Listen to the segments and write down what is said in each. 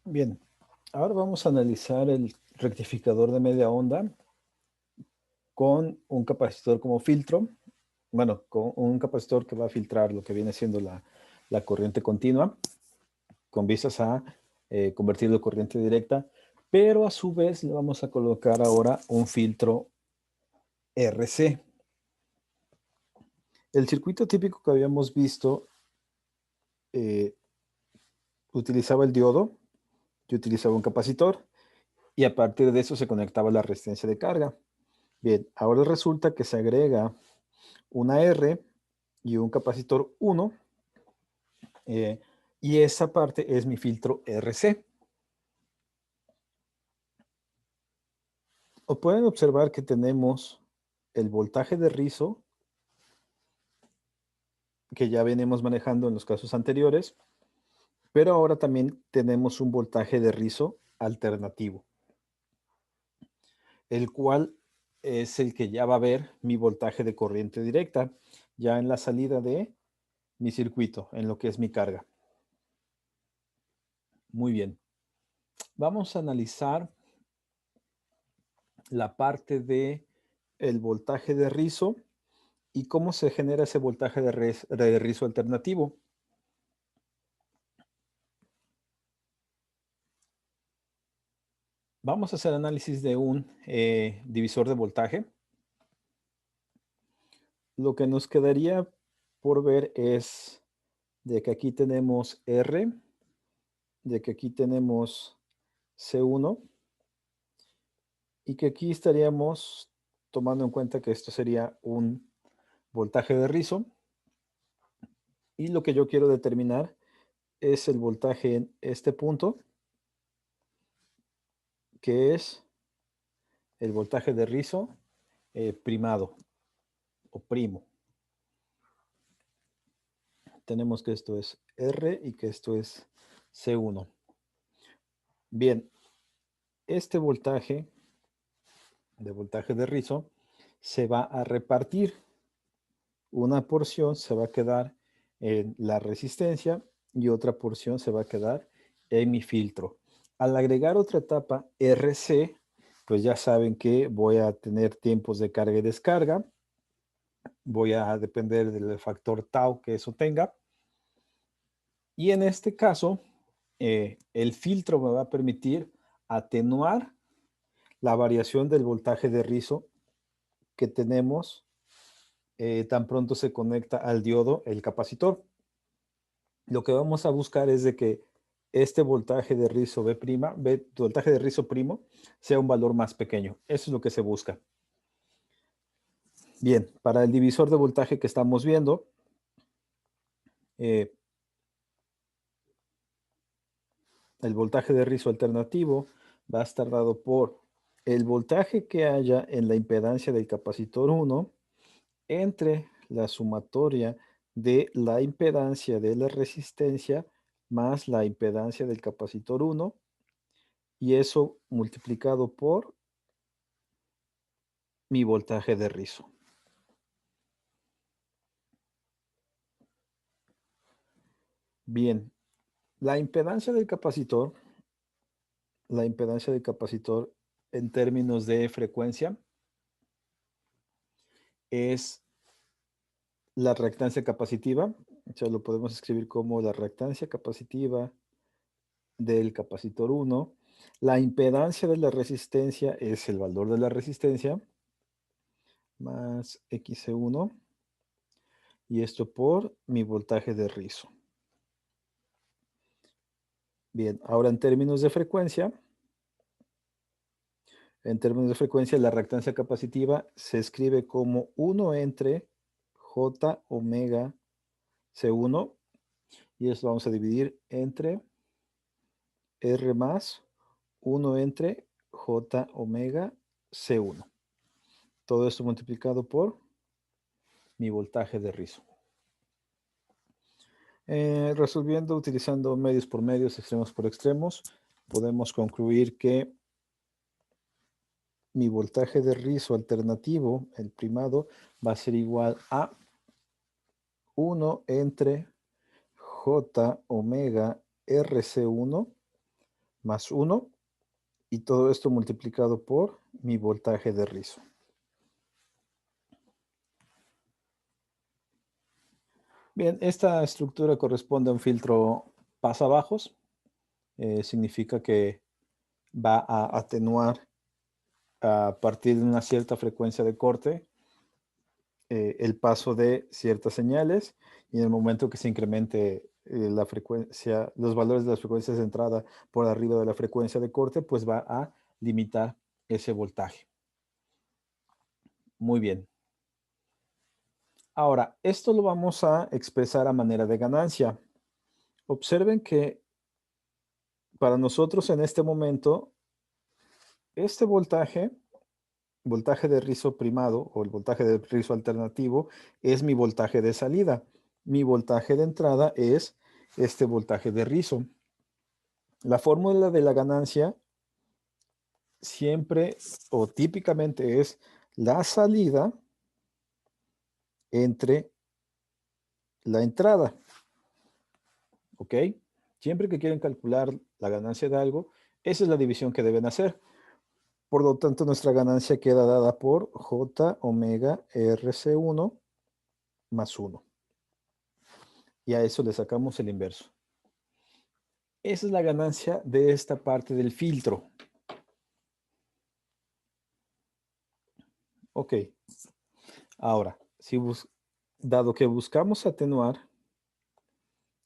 Bien, ahora vamos a analizar el rectificador de media onda con un capacitor como filtro. Bueno, con un capacitor que va a filtrar lo que viene siendo la corriente continua, con vistas a convertirlo en corriente directa, pero a su vez le vamos a colocar ahora un filtro RC. El circuito típico que habíamos visto eh, utilizaba el diodo, yo utilizaba un capacitor, y a partir de eso se conectaba la resistencia de carga. Bien, ahora resulta que se agrega una R y un capacitor 1, eh, y esa parte es mi filtro RC. O pueden observar que tenemos el voltaje de rizo, que ya venimos manejando en los casos anteriores, pero ahora también tenemos un voltaje de rizo alternativo, el cual es el que ya va a ver mi voltaje de corriente directa, ya en la salida de mi circuito, en lo que es mi carga. Muy bien. Vamos a analizar la parte de el voltaje de rizo y cómo se genera ese voltaje de rizo alternativo. Vamos a hacer análisis de un divisor de voltaje. Lo que nos quedaría por ver es de que aquí tenemos R, de que aquí tenemos C1 y que aquí estaríamos tomando en cuenta que esto sería un voltaje de rizo, y lo que yo quiero determinar es el voltaje en este punto, que es el voltaje de rizo primado o primo. Tenemos que esto es R y que esto es C1. Bien, este voltaje de rizo se va a repartir. Una porción se va a quedar en la resistencia y otra porción se va a quedar en mi filtro. Al agregar otra etapa RC, pues ya saben que voy a tener tiempos de carga y descarga. Voy a depender del factor tau que eso tenga. Y en este caso, el filtro me va a permitir atenuar la variación del voltaje de rizo que tenemos tan pronto se conecta al diodo el capacitor. Lo que vamos a buscar es de que este voltaje de rizo voltaje de rizo primo, sea un valor más pequeño. Eso es lo que se busca. Bien, para el divisor de voltaje que estamos viendo, el voltaje de rizo alternativo va a estar dado por el voltaje que haya en la impedancia del capacitor 1 entre la sumatoria de la impedancia de la resistencia más la impedancia del capacitor 1, y eso multiplicado por mi voltaje de rizo. Bien, la impedancia del capacitor, la impedancia del capacitor en términos de frecuencia es la reactancia capacitiva. O sea, lo podemos escribir como la reactancia capacitiva del capacitor 1. La impedancia de la resistencia es el valor de la resistencia más XC1, y esto por mi voltaje de rizo. Bien, ahora en términos de frecuencia, la reactancia capacitiva se escribe como 1 entre J omega C1, y esto vamos a dividir entre R más 1 entre J omega C1. Todo esto multiplicado por mi voltaje de rizo. Resolviendo utilizando medios por medios, extremos por extremos, podemos concluir que mi voltaje de rizo alternativo, el primado, va a ser igual a 1 entre J omega RC1 más 1 y todo esto multiplicado por mi voltaje de rizo. Bien, esta estructura corresponde a un filtro pasabajos. Significa que va a atenuar a partir de una cierta frecuencia de corte el paso de ciertas señales y en el momento que se incremente la frecuencia, los valores de las frecuencias de entrada por arriba de la frecuencia de corte, pues va a limitar ese voltaje. Muy bien. Ahora, esto lo vamos a expresar a manera de ganancia. Observen que para nosotros en este momento, este voltaje de rizo primado o el voltaje de rizo alternativo es mi voltaje de salida. Mi voltaje de entrada es este voltaje de rizo. La fórmula de la ganancia siempre o típicamente es la salida entre la entrada. ¿Ok? Siempre que quieren calcular la ganancia de algo, esa es la división que deben hacer. Por lo tanto, nuestra ganancia queda dada por J omega RC1 más 1. Y a eso le sacamos el inverso. Esa es la ganancia de esta parte del filtro. Ok. Ahora, dado que buscamos atenuar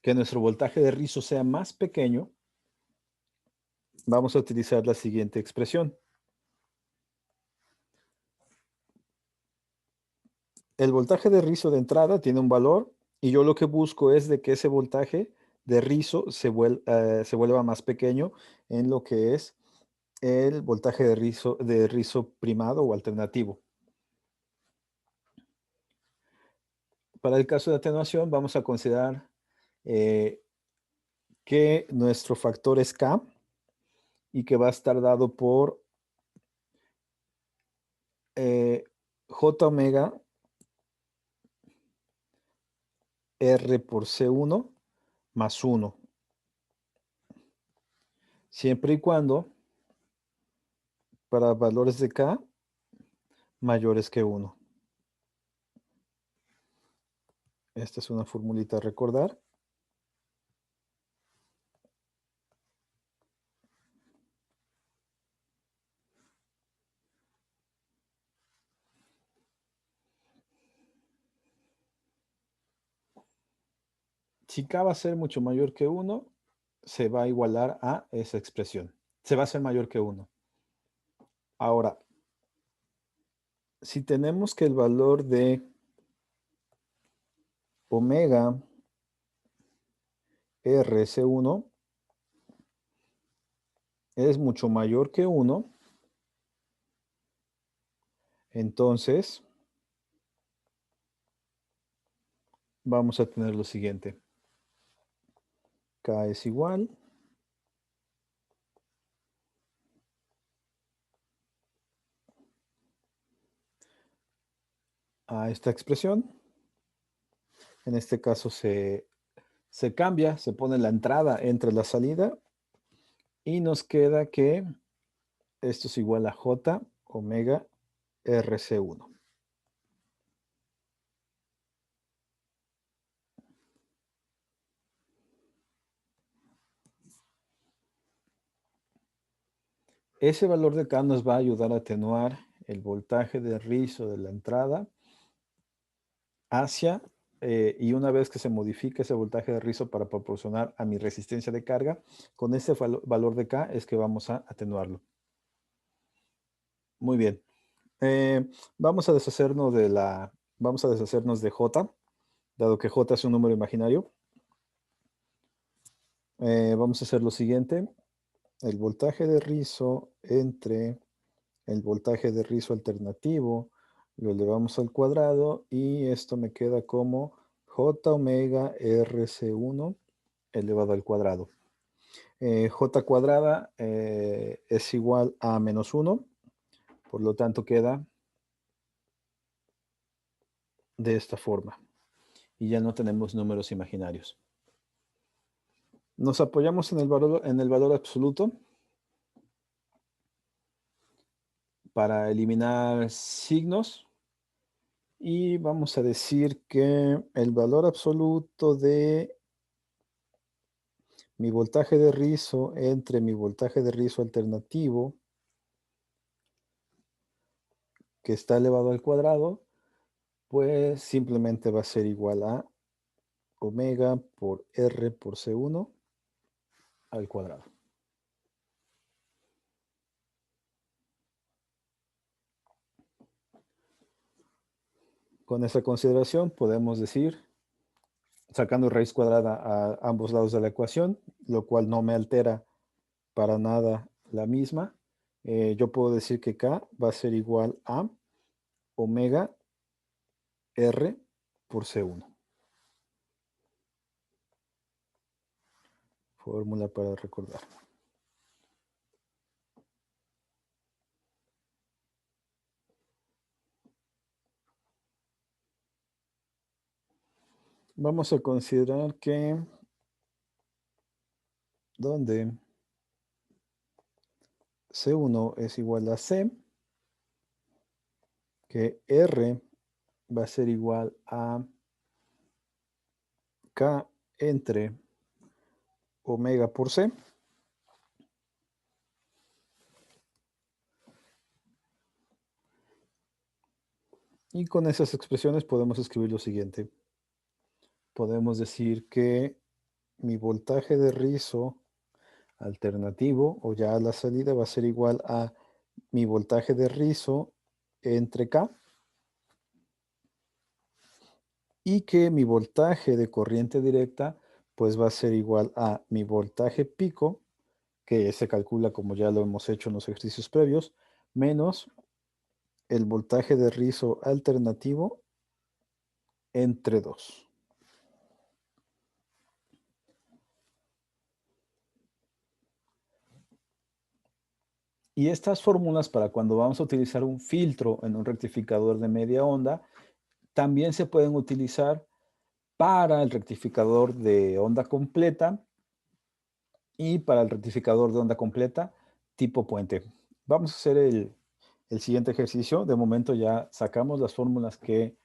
que nuestro voltaje de rizo sea más pequeño, vamos a utilizar la siguiente expresión. El voltaje de rizo de entrada tiene un valor y yo lo que busco es de que ese voltaje de rizo se vuelva más pequeño en lo que es el voltaje de rizo primado o alternativo. Para el caso de atenuación vamos a considerar que nuestro factor es K y que va a estar dado por J omega R por C1 más 1. Siempre y cuando para valores de K mayores que 1. Esta es una formulita a recordar. Si K va a ser mucho mayor que 1, se va a igualar a esa expresión. Se va a hacer mayor que 1. Ahora, si tenemos que el valor de omega RC1 es mucho mayor que 1, entonces vamos a tener lo siguiente. K es igual a esta expresión. En este caso se cambia, se pone la entrada entre la salida y nos queda que esto es igual a J omega RC1. Ese valor de K nos va a ayudar a atenuar el voltaje de rizo de la entrada hacia, y una vez que se modifique ese voltaje de rizo para proporcionar a mi resistencia de carga, con ese valor de K es que vamos a atenuarlo. Muy bien. Vamos a deshacernos de J, dado que J es un número imaginario. Vamos a hacer lo siguiente. El voltaje de rizo entre el voltaje de rizo alternativo lo elevamos al cuadrado y esto me queda como J omega RC1 elevado al cuadrado. J cuadrada es igual a menos 1, por lo tanto queda de esta forma. Y ya no tenemos números imaginarios. Nos apoyamos en el valor absoluto para eliminar signos. Y vamos a decir que el valor absoluto de mi voltaje de rizo entre mi voltaje de rizo alternativo, que está elevado al cuadrado, pues simplemente va a ser igual a omega por R por C1 al cuadrado. Con esa consideración podemos decir, sacando raíz cuadrada a ambos lados de la ecuación, lo cual no me altera para nada la misma, yo puedo decir que K va a ser igual a omega R por C1. Fórmula para recordar. Vamos a considerar que donde C1 es igual a C, que R va a ser igual a K entre omega por C. Y con esas expresiones podemos escribir lo siguiente. Podemos decir que mi voltaje de rizo alternativo o ya a la salida va a ser igual a mi voltaje de rizo entre K y que mi voltaje de corriente directa pues va a ser igual a mi voltaje pico, que se calcula como ya lo hemos hecho en los ejercicios previos, menos el voltaje de rizo alternativo entre 2. Y estas fórmulas para cuando vamos a utilizar un filtro en un rectificador de media onda, también se pueden utilizar para el rectificador de onda completa y para el rectificador de onda completa tipo puente. Vamos a hacer el siguiente ejercicio. De momento ya sacamos las fórmulas que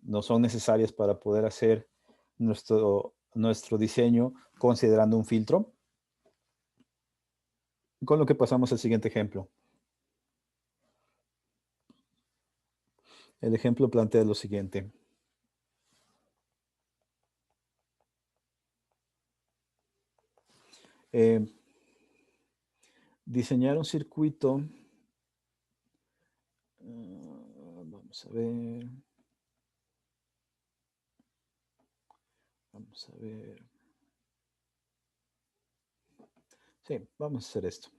no son necesarias para poder hacer nuestro diseño considerando un filtro. Con lo que pasamos al siguiente ejemplo. El ejemplo plantea lo siguiente. Diseñar un circuito. Vamos a ver. Vamos a ver. Sí, vamos a hacer esto.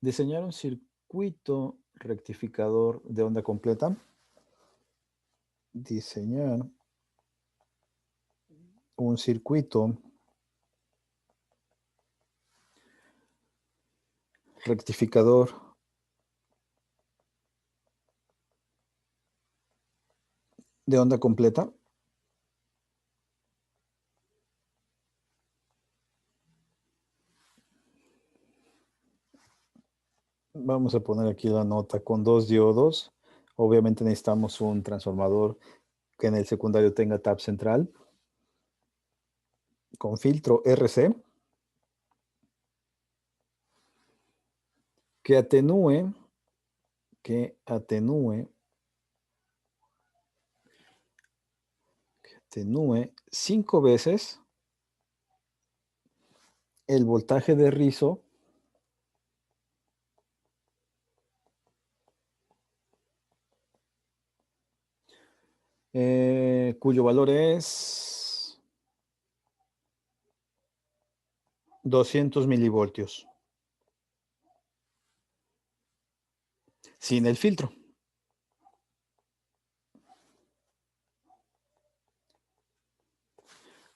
Diseñar un circuito rectificador de onda completa. Diseñar un circuito rectificador de onda completa. Vamos a poner aquí la nota con 2 diodos. Obviamente necesitamos un transformador que en el secundario tenga tap central. Con filtro RC. Que atenúe 5 veces el voltaje de rizo cuyo valor es 200 milivoltios. Sin el filtro.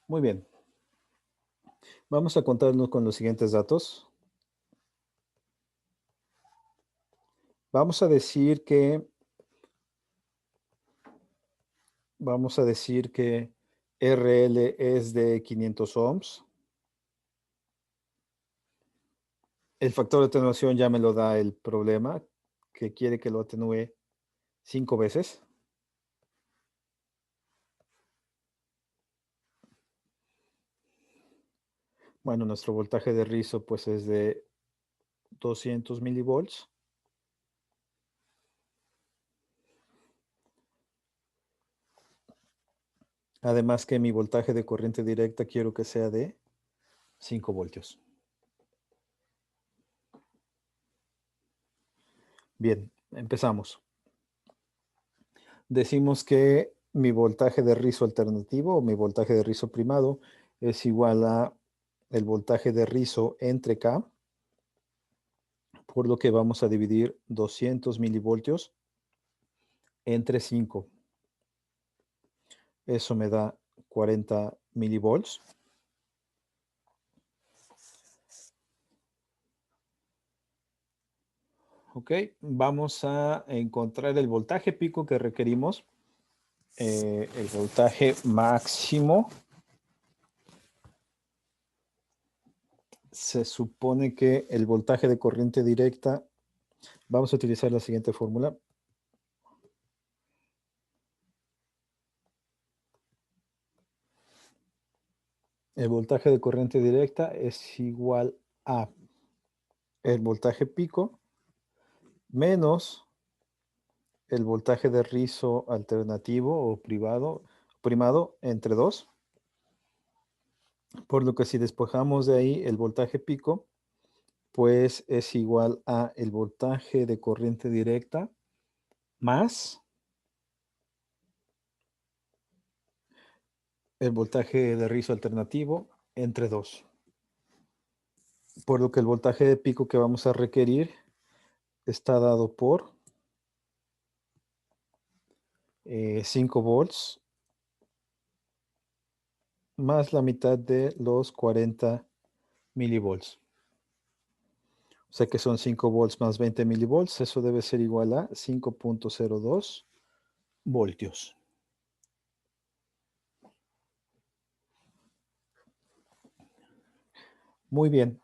Muy bien. Vamos a contarnos con los siguientes datos. Vamos a decir que RL es de 500 ohms. El factor de atenuación ya me lo da el problema, que quiere que lo atenúe 5 veces. Bueno, nuestro voltaje de rizo pues es de 200 milivolts. Además que mi voltaje de corriente directa quiero que sea de 5 voltios. Bien, empezamos. Decimos que mi voltaje de rizo alternativo o mi voltaje de rizo primado es igual a el voltaje de rizo entre K, por lo que vamos a dividir 200 milivoltios entre 5. Eso me da 40 milivolts. Ok, vamos a encontrar el voltaje pico que requerimos, el voltaje máximo. Se supone que el voltaje de corriente directa, vamos a utilizar la siguiente fórmula. El voltaje de corriente directa es igual a el voltaje pico menos el voltaje de rizo alternativo o primado entre 2. Por lo que si despojamos de ahí el voltaje pico, pues es igual a el voltaje de corriente directa más el voltaje de rizo alternativo entre 2. Por lo que el voltaje de pico que vamos a requerir está dado por 5 volts más la mitad de los 40 milivolts. O sea que son 5 volts más 20 milivolts. Eso debe ser igual a 5.02 voltios. Muy bien.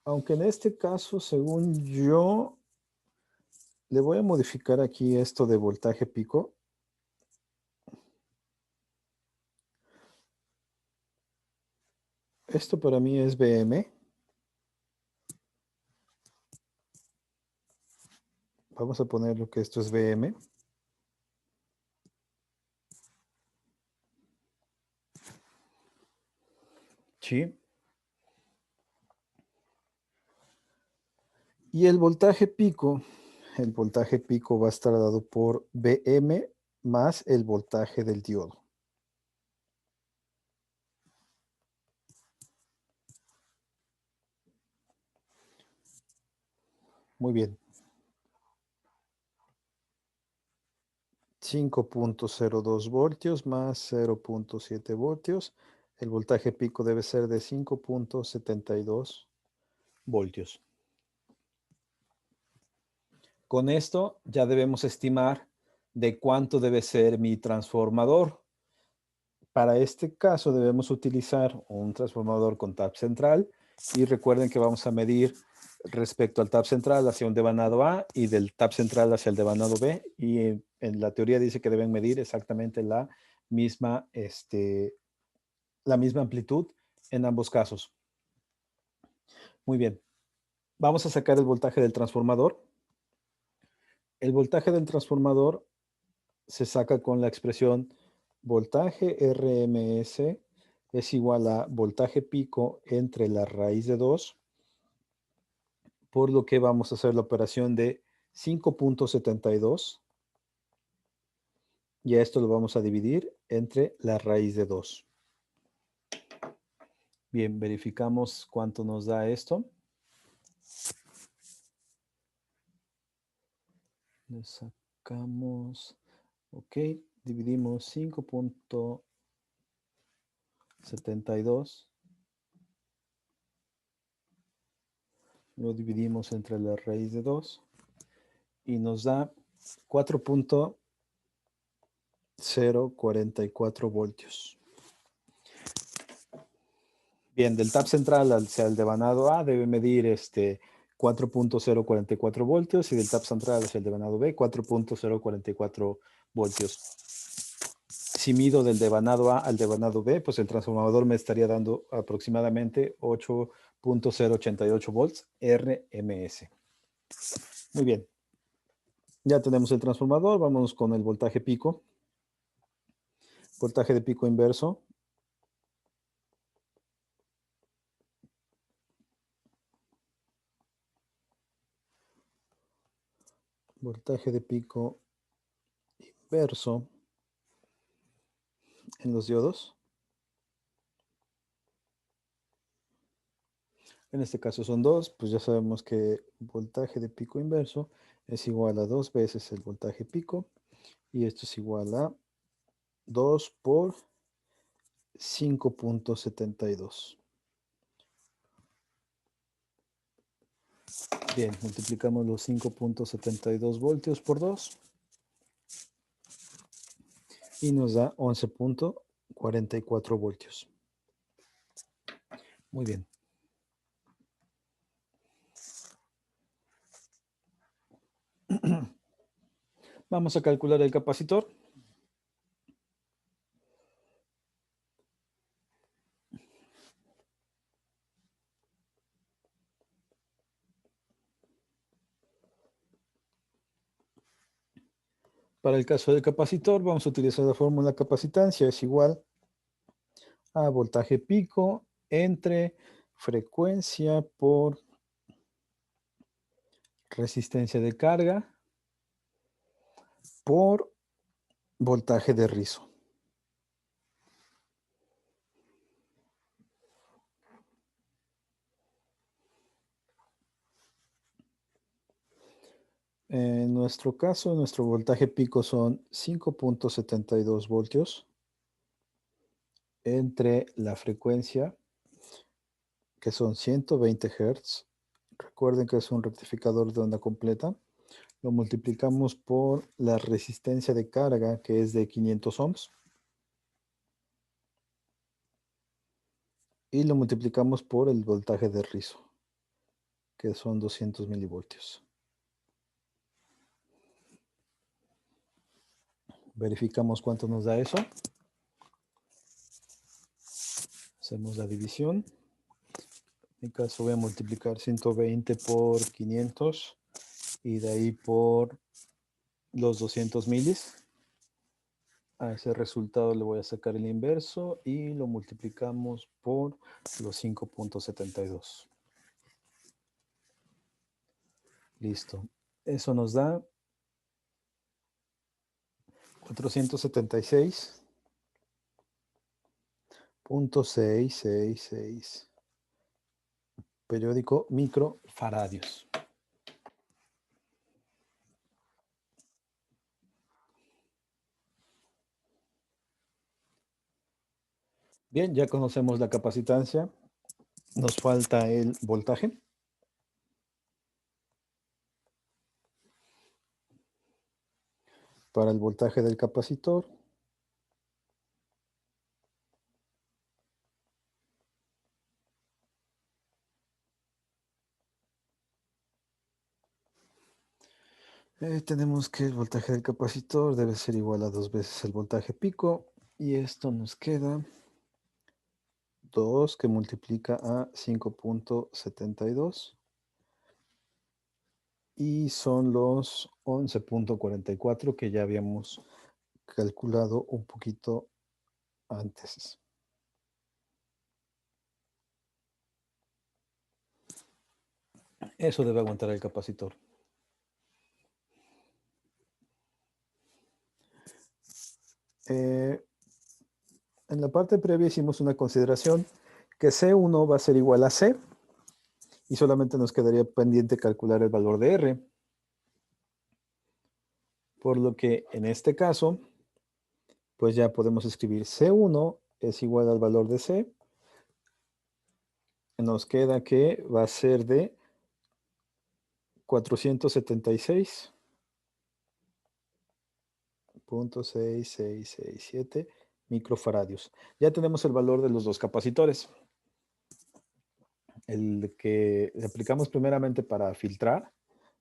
Aunque en este caso, según yo, le voy a modificar aquí esto de voltaje pico. Esto para mí es VM. Vamos a poner lo que esto es VM. Sí. Y el voltaje pico va a estar dado por VM más el voltaje del diodo. Muy bien. 5.02 voltios más 0.7 voltios. El voltaje pico debe ser de 5.72 voltios. Con esto ya debemos estimar de cuánto debe ser mi transformador. Para este caso debemos utilizar un transformador con tap central y recuerden que vamos a medir respecto al tap central hacia un devanado A y del tap central hacia el devanado B, y en la teoría dice que deben medir exactamente la misma amplitud en ambos casos. Muy bien, vamos a sacar el voltaje del transformador. El voltaje del transformador se saca con la expresión voltaje RMS es igual a voltaje pico entre la raíz de 2, por lo que vamos a hacer la operación de 5.72 y a esto lo vamos a dividir entre la raíz de 2. Bien, verificamos cuánto nos da esto. Le sacamos, ok, dividimos 5.72. Lo dividimos entre la raíz de 2 y nos da 4.044 voltios. Bien, del tap central hacia el devanado A debe medir 4.044 voltios y del tap central hacia el devanado B 4.044 voltios. Si mido del devanado A al devanado B, pues el transformador me estaría dando aproximadamente 8.088 volts RMS. Muy bien. Ya tenemos el transformador, vamos con el voltaje pico. Voltaje de pico inverso. Voltaje de pico inverso en los diodos. En este caso son dos, pues ya sabemos que voltaje de pico inverso es igual a 2 veces el voltaje pico y esto es igual a 2 por 5.72. Bien, multiplicamos los 5.72 voltios por 2 y nos da 11.44 voltios. Muy bien. Vamos a calcular el capacitor. Para el caso del capacitor vamos a utilizar la fórmula capacitancia, es igual a voltaje pico entre frecuencia por resistencia de carga por voltaje de rizo. En nuestro caso, nuestro voltaje pico son 5.72 voltios entre la frecuencia, que son 120 Hz. Recuerden que es un rectificador de onda completa. Lo multiplicamos por la resistencia de carga, que es de 500 ohms. Y lo multiplicamos por el voltaje de rizo, que son 200 milivoltios. Verificamos cuánto nos da eso. Hacemos la división. En mi caso voy a multiplicar 120 por 500 y de ahí por los 200 milis. A ese resultado le voy a sacar el inverso y lo multiplicamos por los 5.72. Listo. Eso nos da 476.666 periódico microfaradios. Bien, ya conocemos la capacitancia. Nos falta el voltaje. Para el voltaje del capacitor, tenemos que el voltaje del capacitor debe ser igual a 2 veces el voltaje pico. Y esto nos queda 2 que multiplica a 5.72. Y son los 11.44 que ya habíamos calculado un poquito antes. Eso debe aguantar el capacitor. En la parte previa hicimos una consideración que C1 va a ser igual a C y solamente nos quedaría pendiente calcular el valor de R. Por lo que en este caso, pues ya podemos escribir C1 es igual al valor de C. Nos queda que va a ser de 476.6667 microfaradios. Ya tenemos el valor de los dos capacitores. el que aplicamos primeramente para filtrar,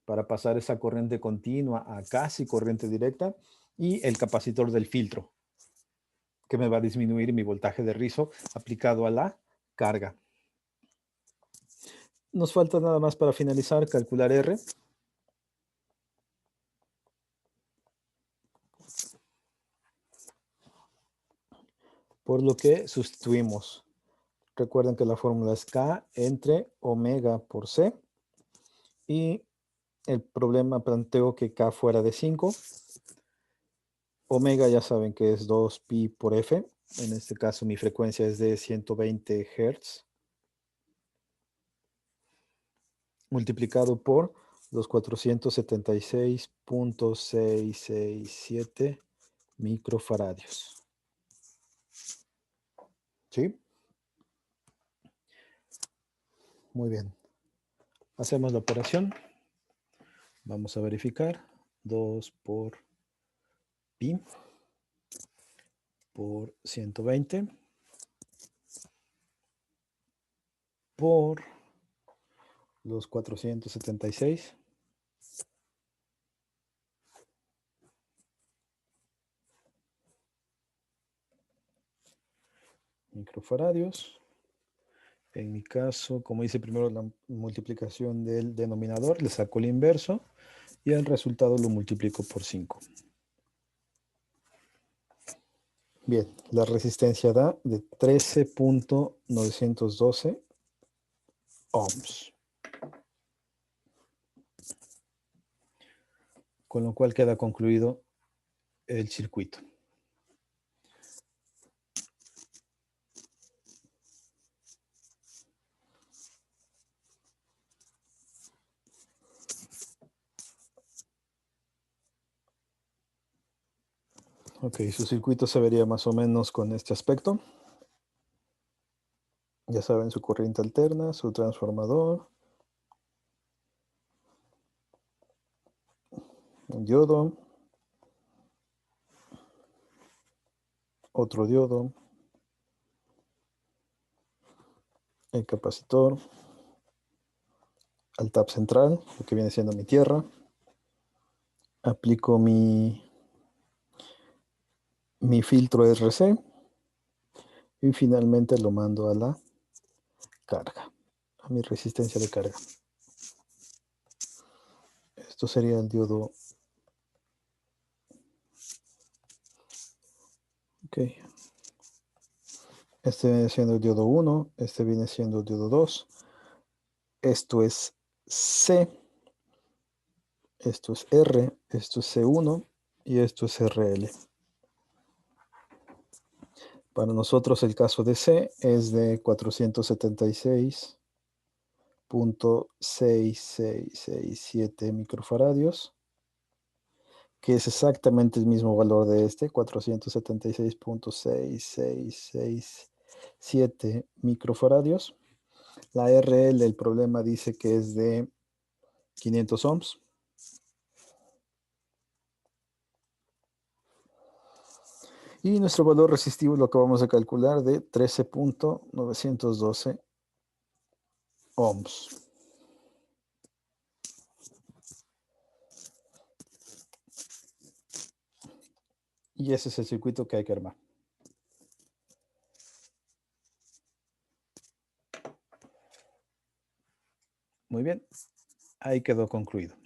para pasar esa corriente continua a casi corriente directa, y el capacitor del filtro, que me va a disminuir mi voltaje de rizo aplicado a la carga. Nos falta nada más para finalizar calcular R. Por lo que sustituimos. Recuerden que la fórmula es K entre omega por C. Y el problema planteó que K fuera de 5. Omega ya saben que es 2pi por F. En este caso mi frecuencia es de 120 Hz. Multiplicado por los 476.667 microfaradios. ¿Sí? Muy bien. Hacemos la operación. Vamos a verificar. 2 por pi por 120 por los 476 microfaradios. En mi caso, como hice primero la multiplicación del denominador, le saco el inverso y el resultado lo multiplico por 5. Bien, la resistencia da de 13.912 ohms. Con lo cual queda concluido el circuito. Ok, su circuito se vería más o menos con este aspecto. Ya saben, su corriente alterna, su transformador, un diodo, otro diodo, el capacitor, al tap central, lo que viene siendo mi tierra. Aplico mi filtro RC y finalmente lo mando a la carga, a mi resistencia de carga. Esto sería el diodo. Ok. Este viene siendo el diodo 1, este viene siendo el diodo 2. Esto es C, esto es R, esto es C1 y esto es RL. Para nosotros el caso de C es de 476.6667 microfaradios, que es exactamente el mismo valor de este, 476.6667 microfaradios. La RL, el problema dice que es de 500 ohms. Y nuestro valor resistivo lo acabamos de calcular de 13.912 ohms. Y ese es el circuito que hay que armar. Muy bien, ahí quedó concluido.